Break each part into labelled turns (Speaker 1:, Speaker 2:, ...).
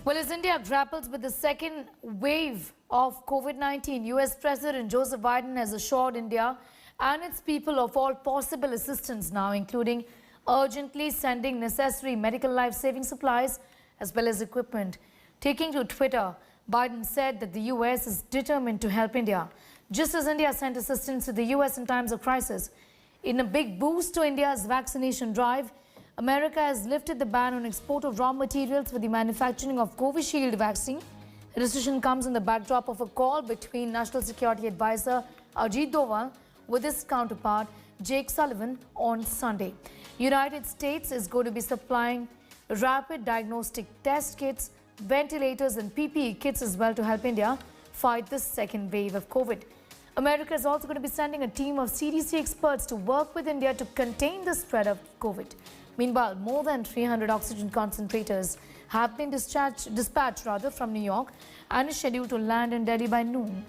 Speaker 1: Well, as India grapples with the second wave of COVID-19, US President Joseph Biden has assured India and its people of all possible assistance now, including urgently sending necessary medical life-saving supplies as well as equipment. Taking to Twitter, Biden said that the US is determined to help India, just as India sent assistance to the US in times of crisis. In a big boost to India's vaccination drive, America has lifted the ban on export of raw materials for the manufacturing of Covishield vaccine. The decision comes in the backdrop of a call between National Security Advisor Ajit Doval with his counterpart Jake Sullivan on Sunday. United States is going to be supplying rapid diagnostic test kits, ventilators and PPE kits as well to help India fight the second wave of COVID. America is also going to be sending a team of CDC experts to work with India to contain the spread of COVID. Meanwhile, more than 300 oxygen concentrators have been dispatched from New York and is scheduled to land in Delhi by noon.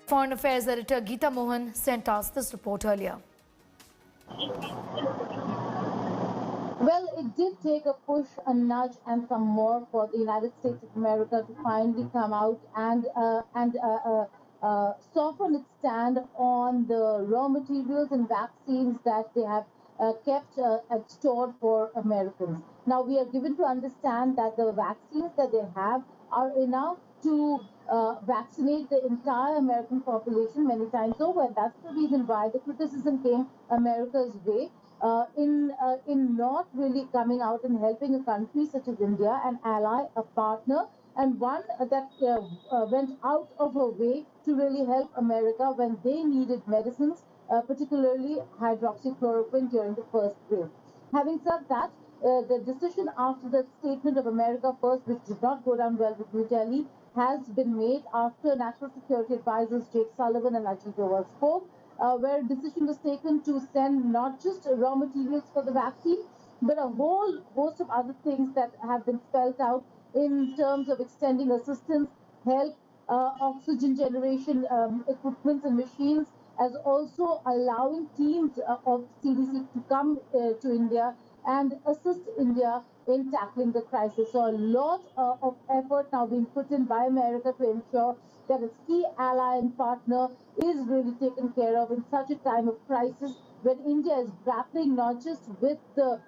Speaker 1: Foreign Affairs editor Geeta Mohan sent us this report earlier.
Speaker 2: Well, it did take a push, a nudge, and some more for the United States of America to finally come out and soften its stand on the raw materials and vaccines that they have kept stored for Americans. Now, we are given to understand that the vaccines that they have are enough to vaccinate the entire American population many times over. That's the reason why the criticism came America's way. In not really coming out and helping a country such as India, an ally, a partner, and one that went out of her way to really help America when they needed medicines, particularly hydroxychloroquine during the first wave. Having said that, the decision after the statement of America First, which did not go down well with New Delhi, has been made after National Security Advisors Jake Sullivan and Ajit Doval spoke, where a decision was taken to send not just raw materials for the vaccine, but a whole host of other things that have been spelled out in terms of extending assistance, help, oxygen generation equipment and machines, as also allowing teams of CDC to come to India and assist India in tackling the crisis. So a lot of effort now being put in by America to ensure that its key ally and partner is really taken care of in such a time of crisis when India is grappling not just with the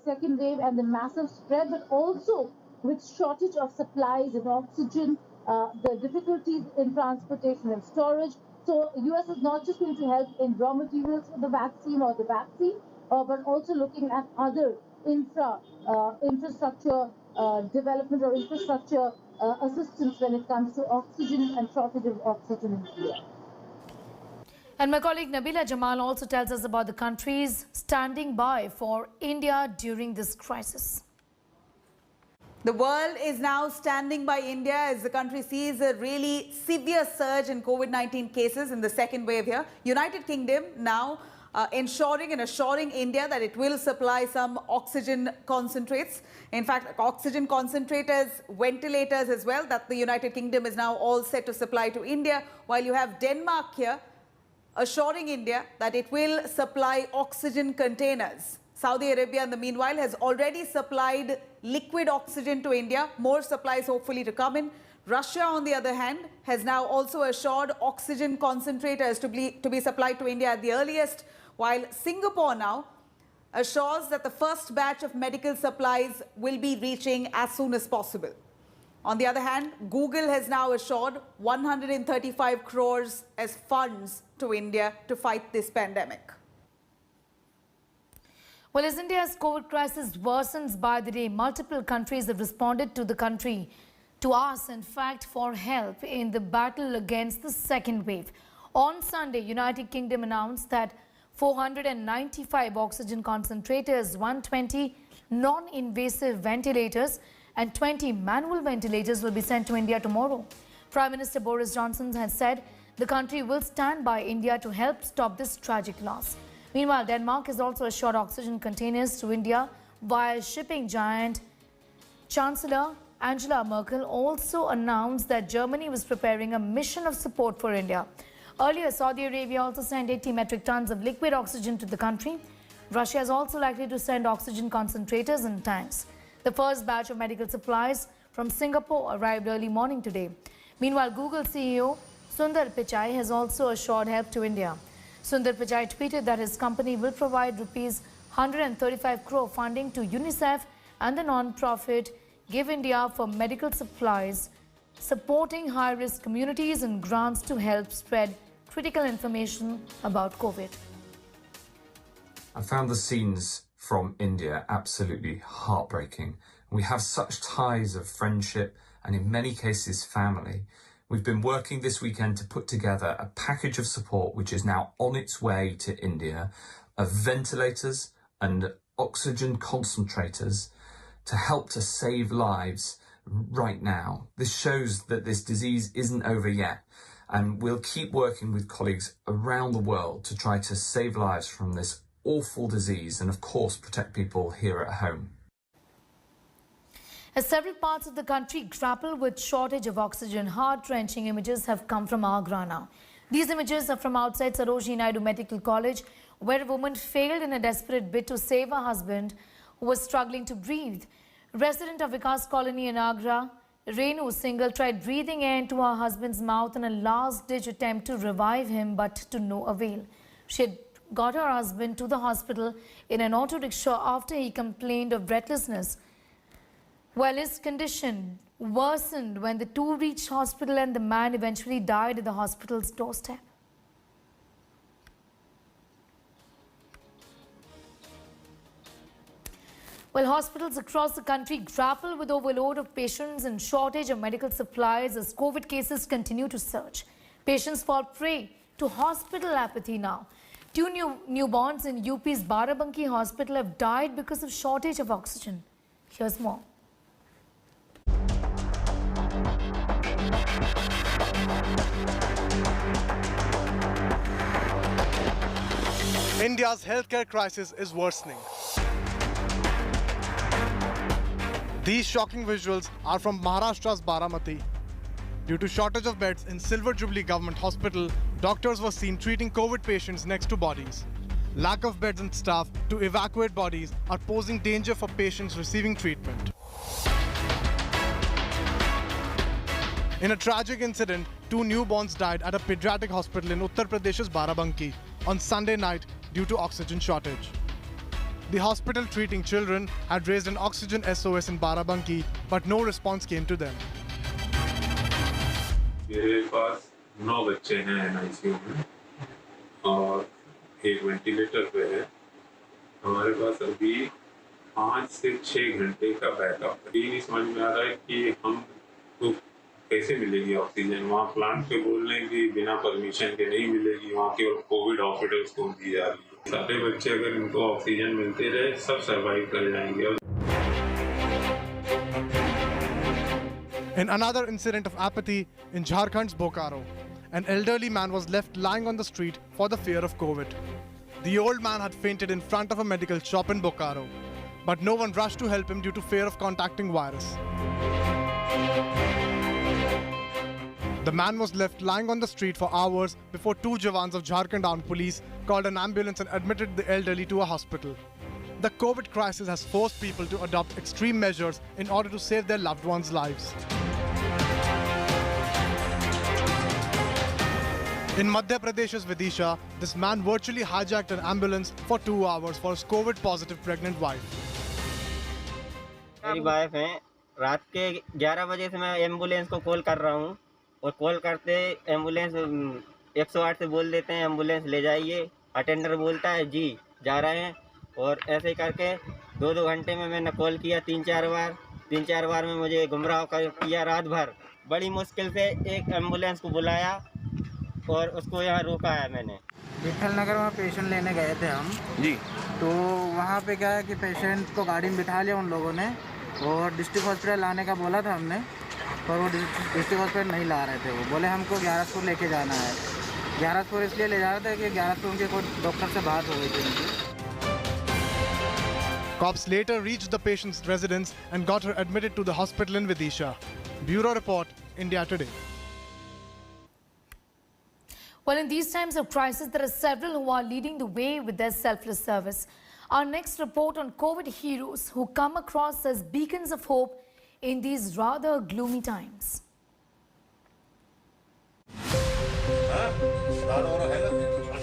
Speaker 2: second wave and the massive spread, but also with shortage of supplies and oxygen, the difficulties in transportation and storage. So US is not just going to help in raw materials for the vaccine or the vaccine, but also looking at other infrastructure development or infrastructure assistance when it comes to oxygen and shortage of oxygen in India.
Speaker 1: And my colleague Nabila Jamal also tells us about the countries standing by for India during this crisis.
Speaker 3: The world is now standing by India as the country sees a really severe surge in COVID-19 cases in the second wave here. United Kingdom now ensuring and assuring India that it will supply some oxygen concentrates. In fact, oxygen concentrators, ventilators as well, that the United Kingdom is now all set to supply to India, while you have Denmark here assuring India that it will supply oxygen containers. Saudi Arabia, in the meanwhile, has already supplied liquid oxygen to India. More supplies hopefully to come in. Russia, on the other hand, has now also assured oxygen concentrators to be supplied to India at the earliest, while Singapore now assures that the first batch of medical supplies will be reaching as soon as possible. On the other hand, Google has now assured 135 crores as funds to India to fight this pandemic.
Speaker 1: Well, as India's COVID crisis worsens by the day, multiple countries have responded to ask, in fact, for help in the battle against the second wave. On Sunday, United Kingdom announced that 495 oxygen concentrators, 120 non-invasive ventilators and 20 manual ventilators will be sent to India tomorrow. Prime Minister Boris Johnson has said the country will stand by India to help stop this tragic loss. Meanwhile, Denmark has also assured oxygen containers to India, while shipping giant Chancellor Angela Merkel also announced that Germany was preparing a mission of support for India. Earlier, Saudi Arabia also sent 80 metric tons of liquid oxygen to the country. Russia is also likely to send oxygen concentrators and tanks. The first batch of medical supplies from Singapore arrived early morning today. Meanwhile, Google CEO Sundar Pichai has also assured help to India. Sundar Pichai tweeted that his company will provide rupees 135 crore funding to UNICEF and the non-profit Give India for medical supplies, supporting high-risk communities and grants to help spread critical information about COVID.
Speaker 4: I found the scenes from India absolutely heartbreaking. We have such ties of friendship and in many cases family. We've been working this weekend to put together a package of support which is now on its way to India, of ventilators and oxygen concentrators to help to save lives right now. This shows that this disease isn't over yet, and we'll keep working with colleagues around the world to try to save lives from this awful disease and of course protect people here at home.
Speaker 1: As several parts of the country grapple with shortage of oxygen, heart-wrenching images have come from Agra now. These images are from outside Sarojini Naidu Medical College, where a woman failed in a desperate bid to save her husband who was struggling to breathe. Resident of Vikas Colony in Agra, Renu Singhal tried breathing air into her husband's mouth in a last-ditch attempt to revive him, but to no avail. She had got her husband to the hospital in an auto rickshaw after he complained of breathlessness. Well, his condition worsened when the two reached hospital and the man eventually died at the hospital's doorstep. Well, hospitals across the country grapple with overload of patients and shortage of medical supplies as COVID cases continue to surge. Patients fall prey to hospital apathy now. Two newborns in UP's Barabanki hospital have died because of shortage of oxygen. Here's more.
Speaker 5: India's healthcare crisis is worsening. These shocking visuals are from Maharashtra's Baramati. Due to shortage of beds in Silver Jubilee Government Hospital, doctors were seen treating COVID patients next to bodies. Lack of beds and staff to evacuate bodies are posing danger for patients receiving treatment. In a tragic incident, two newborns died at a pediatric hospital in Uttar Pradesh's Barabanki on Sunday night due to oxygen shortage. The hospital treating children had raised an oxygen SOS in Barabanki, but no response came to them.
Speaker 6: मेरे पास 9 बच्चे हैं NICU में और एक ventilator पे है। हमारे पास अभी 5 से 6 घंटे का बैकअप है। ये नहीं समझ में आ रहा है कि हमको कैसे मिलेगी ऑक्सीजन। वहाँ प्लांट पे बोल रहे हैं कि बिना परमिशन के नहीं मिलेगी, वहाँ केवल कोविड हॉस्पिटल्स को दी जा रही है। सारे बच्चे अगर इनको ऑक्सीजन मिलते रहे सब सर्वाइव कर जाएंगे।
Speaker 5: In another incident of apathy in Jharkhand's Bokaro, an elderly man was left lying on the street for the fear of COVID. The old man had fainted in front of a medical shop in Bokaro, but no one rushed to help him due to fear of contacting virus. The man was left lying on the street for hours before two Jawans of Jharkhand Armed Police called an ambulance and admitted the elderly to a hospital. The COVID crisis has forced people to adopt extreme measures in order to save their loved ones' lives. In Madhya Pradesh's Vidisha, this man virtually hijacked an ambulance for 2 hours for his COVID-positive pregnant wife.
Speaker 7: मेरी wife है, रात के 11 बजे से मैं ambulance को call कर रहा हूँ और कॉल करते एम्बुलेंस 108 से बोल देते हैं एम्बुलेंस ले जाइए। अटेंडर बोलता है जी जा रहे हैं और ऐसे ही करके 2-2 घंटे में मैंने कॉल किया 3-4 बार में मुझे गुमराह किया रात भर। बड़ी मुश्किल से एक एम्बुलेंस को बुलाया और उसको यहाँ रोका है मैंने।
Speaker 8: विठल नगर में पेशेंट लेने गए थे हम जी, तो वहाँ पे क्या है कि पेशेंट को गाड़ी में बिठा लिया उन लोगों ने और डिस्ट्रिक्ट हॉस्पिटल लाने का बोला था हमने, पर वो डिस्ट्रिक्ट हॉस्पिटल नहीं ला रहे थे। वो बोले हमको 1100 लेके जाना है। 1100 इसलिए ले जा रहे थे कि 1100 उनके कोई डॉक्टर से बात हो गई थी उनकी।
Speaker 5: Cops later reached the patient's residence and got her admitted to the hospital in Vidisha. Bureau Report, India Today.
Speaker 1: Well, in these times of crisis, there are several who are leading the way with their selfless service. Our next report on COVID heroes who come across as beacons of hope in these rather gloomy times.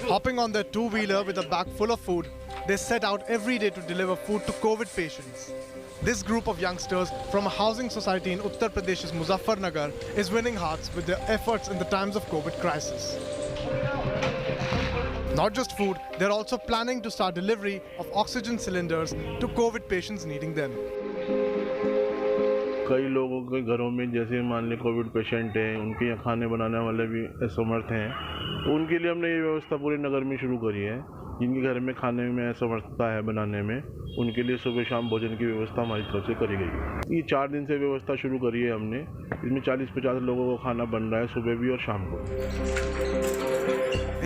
Speaker 5: Hopping on their two-wheeler with a bag full of food, they set out every day to deliver food to COVID patients. This group of youngsters from a housing society in Uttar Pradesh's Muzaffarnagar is winning hearts with their efforts in the times of COVID crisis. Not just food, they're also planning to start delivery of oxygen cylinders to COVID patients needing them.
Speaker 9: कई लोगों के घरों में जैसे मान लें Covid patient हैं, उनके यहाँ खाने बनाने वाले भी असमर्थ हैं, तो उनके लिए हमने ये व्यवस्था पूरे नगर में शुरू करी है। जिनके घर में खाने में असमर्थता है बनाने में, उनके लिए सुबह शाम भोजन की व्यवस्था हमारी तरफ से करी गई है। ये 4 दिन से व्यवस्था शुरू करी है हमने। इसमें 40-50 लोगों को खाना बन रहा है सुबह भी और शाम को।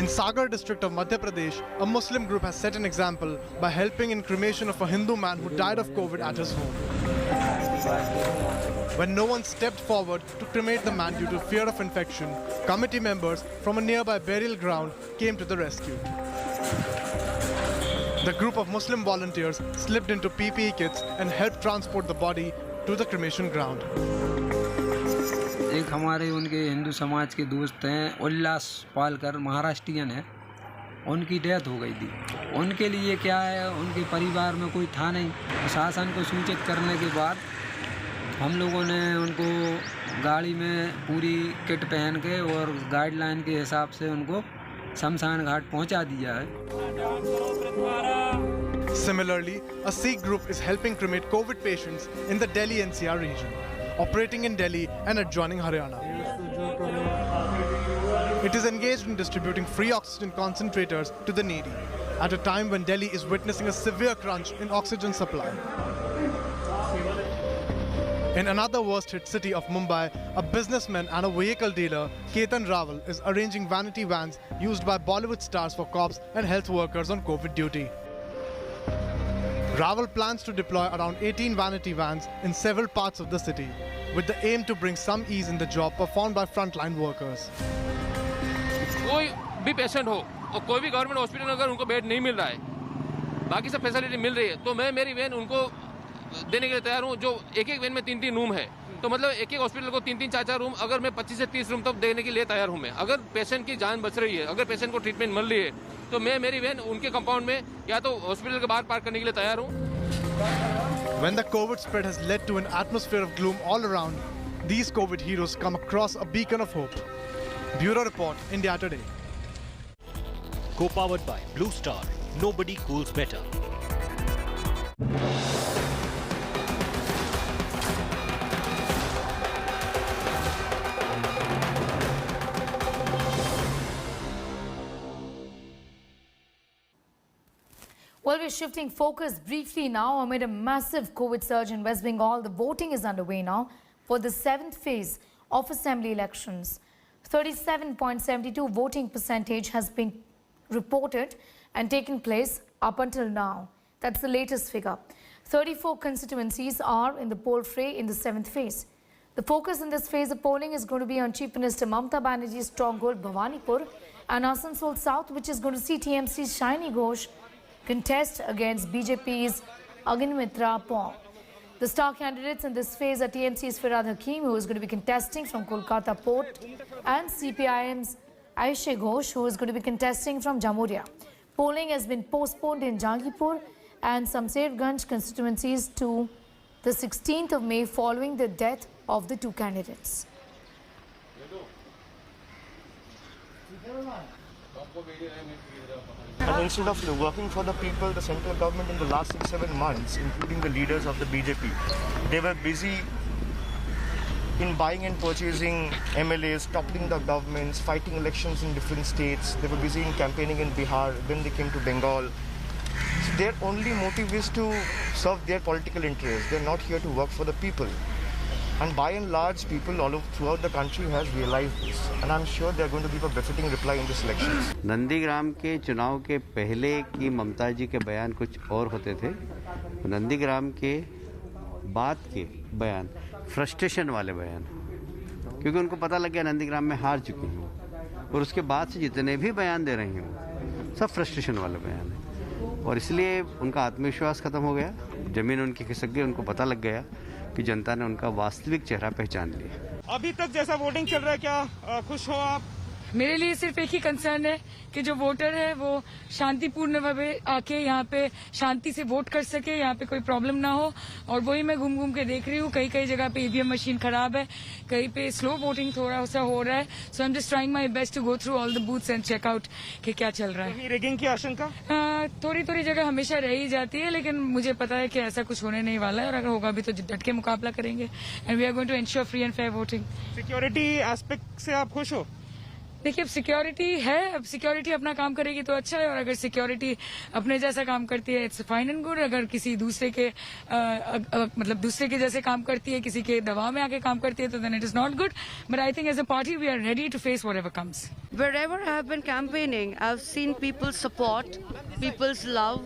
Speaker 5: In Sagar district of Madhya Pradesh, a Muslim group has set an example by helping in cremation of a Hindu man who died of COVID at his home. When no one stepped forward to cremate the man due to fear of infection, committee members from a nearby burial ground came to the rescue. The group of Muslim volunteers slipped into PPE kits and helped transport the body to the cremation ground.
Speaker 10: एक हमारे उनके हिंदू समाज के दोस्त हैं, उल्लास पालकर, महाराष्ट्रियन है, उनकी death हो गई थी। उनके लिए क्या है, उनके परिवार में कोई था नहीं। शासन को सूचित करने के बाद हम लोगों ने उनको गाड़ी में पूरी किट पहन के और गाइडलाइन के हिसाब से उनको शमशान घाट पहुंचा दिया है।
Speaker 5: Similarly, a Sikh group is helping cremate COVID patients in the Delhi NCR region, operating in Delhi and adjoining Haryana. It is engaged in distributing free oxygen concentrators to the needy at a time when Delhi is witnessing a severe crunch in oxygen supply. In another worst-hit city of Mumbai, a businessman and a vehicle dealer, Ketan Raval, is arranging vanity vans used by Bollywood stars for cops and health workers on COVID duty. Raval plans to deploy around 18 vanity vans in several parts of the city, with the aim to bring some ease in the job performed by frontline workers.
Speaker 11: कोई भी patient हो और कोई भी government hospital में अगर उनको bed नहीं मिल रहा है, बाकी सब फैसिलिटी मिल रही है, तो मैं मेरी वैन उनको देने के लिए तैयार हूँ। जो एक वैन में 3-3 रूम है, तो मतलब एक हॉस्पिटल को 3-3 4-4 रूम, अगर मैं 25 से 30 रूम तक देने के लिए तैयार हूँ मैं। अगर पेशेंट की जान बच रही है, अगर पेशेंट को ट्रीटमेंट मिल रही है, तो मैं मेरी वैन उनके कंपाउंड में या तो हॉस्पिटल के बाहर पार्क करने के लिए तैयार हूँ।
Speaker 5: When the COVID spread has led to an atmosphere of gloom all around, these COVID heroes come across a beacon of hope. Bureau Report, India Today.
Speaker 12: Co-powered by Blue Star. Nobody cools better.
Speaker 1: Well, we're shifting focus briefly now. Amid a massive COVID surge in West Bengal, the voting is underway now for the 7th phase of assembly elections. 37.72 voting percentage has been reported and taken place up until now. That's the latest figure. 34 constituencies are in the poll fray in the 7th phase. The focus in this phase of polling is going to be on Chief Minister Mamata Banerjee's stronghold Bhawanipur and Asansol South, which is going to see TMC's Shiny Ghosh contest against BJP's Agnimitra Paul. The star candidates in this phase are TMC's Firad Hakim, who is going to be contesting from Kolkata Port, and CPIM's Aishe Ghosh, who is going to be contesting from Jamuria. Polling has been postponed in Jangipur and Samserganj constituencies to the 16th of May following the death of the two candidates.
Speaker 13: And instead of working for the people, the central government in the last 6-7 months, including the leaders of the BJP, they were busy in buying and purchasing MLAs, toppling the governments, fighting elections in different states. They were busy in campaigning in Bihar, then they came to Bengal. So their only motive is to serve their political interests. They're not here to work for the people. And by and large, people all over throughout the country has realized this. And I'm sure they're going to give a befitting reply in this elections.
Speaker 14: Nandigram के चुनाव के पहले की ममता जी के बयान कुछ और होते थे। नंदीग्राम के बाद के बयान फ्रस्ट्रेशन वाले बयान, क्योंकि उनको पता लग गया नंदीग्राम में हार चुकी हैं। और उसके बाद से जितने भी बयान दे रही हैं सब फ्रस्ट्रेशन वाले बयान हैं, और इसलिए उनका आत्मविश्वास खत्म हो गया, ज़मीन उनकी खिसक गई, उनको पता लग गया कि जनता ने उनका वास्तविक चेहरा पहचान लिया।
Speaker 15: अभी तक जैसा वोटिंग चल रहा है, क्या खुश हो आप?
Speaker 16: मेरे लिए सिर्फ एक ही कंसर्न है कि जो वोटर है वो शांतिपूर्ण भावे आके यहाँ पे शांति से वोट कर सके, यहाँ पे कोई प्रॉब्लम ना हो। और वही मैं घूम घूम के देख रही हूँ, कई कई जगह पे ईवीएम मशीन खराब है, कहीं पे स्लो वोटिंग थोड़ा सा हो रहा है। So I am just trying my best to go through all the booths and check out कि क्या चल रहा है।
Speaker 15: रिगिंग की आशंका
Speaker 16: थोड़ी थोड़ी जगह हमेशा रह ही जाती है, लेकिन मुझे पता है कि ऐसा कुछ होने नहीं वाला है, और अगर होगा भी तो डट के मुकाबला करेंगे। And we are going to ensure free and fair voting.
Speaker 15: Security aspect से आप खुश हो?
Speaker 16: देखिए, अब सिक्योरिटी है, अब सिक्योरिटी अपना काम करेगी तो अच्छा है, और अगर सिक्योरिटी अपने जैसा काम करती है इट्स फाइन एंड गुड। अगर किसी दूसरे के मतलब दूसरे के जैसे काम करती है, किसी के दबाव में आके काम करती है, तो then it is not good. But I think as a party we are ready to face whatever comes.
Speaker 17: Wherever I have been campaigning, I've seen people's support, people's love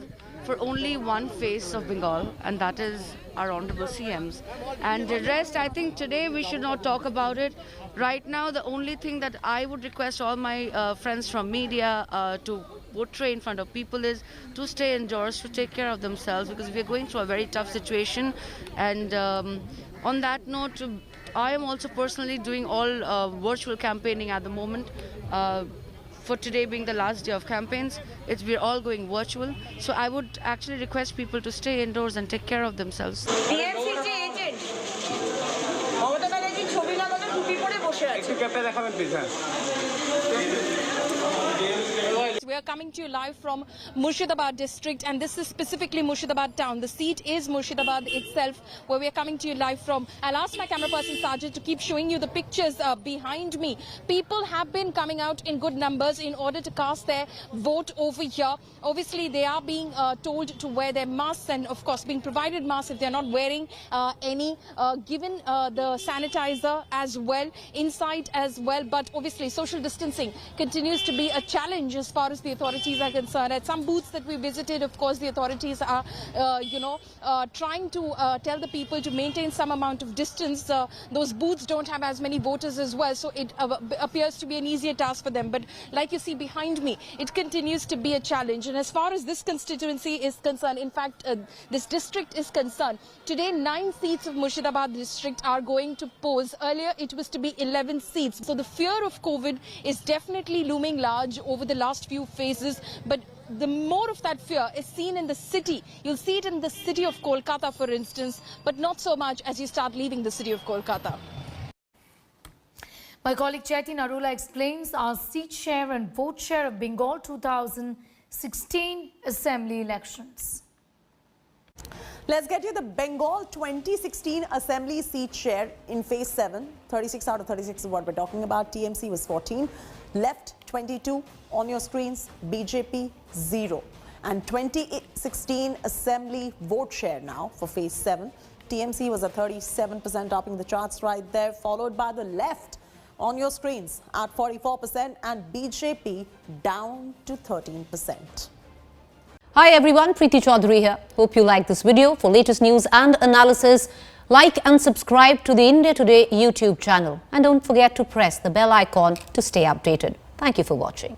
Speaker 17: for only one face of Bengal, and that is our honorable CMs. And the rest, I think today we should not talk about it. Right now, the only thing that I would request all my friends from media to portray in front of people is to stay indoors, to take care of themselves, because we are going through a very tough situation. And on that note, I am also personally doing all virtual campaigning at the moment. For today being the last day of campaigns, we're all going virtual. So I would actually request people to stay indoors and take care of themselves.
Speaker 18: DMCG agent. Mamata Banerjee ছবি লাগানো টুপি পরে বসে আছে। একটু ক্যাপটা দেখাবেন please.
Speaker 19: We are coming to you live from Murshidabad district, and this is specifically Murshidabad town. The seat is Murshidabad itself, where we are coming to you live from. I'll ask my camera person Sajid to keep showing you the pictures behind me. People have been coming out in good numbers in order to cast their vote over here. Obviously, they are being told to wear their masks, and of course being provided masks if they're not wearing any, given the sanitizer as well, inside as well. But obviously social distancing continues to be a challenge as far as the authorities are concerned. At some booths that we visited, of course, the authorities are, trying to tell the people to maintain some amount of distance. Those booths don't have as many voters as well, so it appears to be an easier task for them. But like you see behind me, it continues to be a challenge. And as far as this constituency is concerned, in fact, this district is concerned, today 9 seats of Murshidabad district are going to pose. Earlier, it was to be 11 seats. So the fear of COVID is definitely looming large over the last few phases, but the more of that fear is seen in the city. You'll see it in the city of Kolkata, for instance, but not so much as you start leaving the city of Kolkata.
Speaker 1: My colleague Chaiti Narula explains our seat share and vote share of Bengal 2016 assembly elections.
Speaker 20: Let's get you the Bengal 2016 Assembly seat share in phase 7. 36 out of 36 is what we're talking about. TMC was 14, left 22, on your screens BJP 0. And 2016 Assembly vote share now for phase 7. TMC was at 37%, topping the charts right there, followed by the left on your screens at 44% and BJP down to 13%.
Speaker 21: Hi everyone, Preeti Chaudhary here. Hope you like this video. For latest news and analysis, like and subscribe to the India Today YouTube channel. And don't forget to press the bell icon to stay updated. Thank you for watching.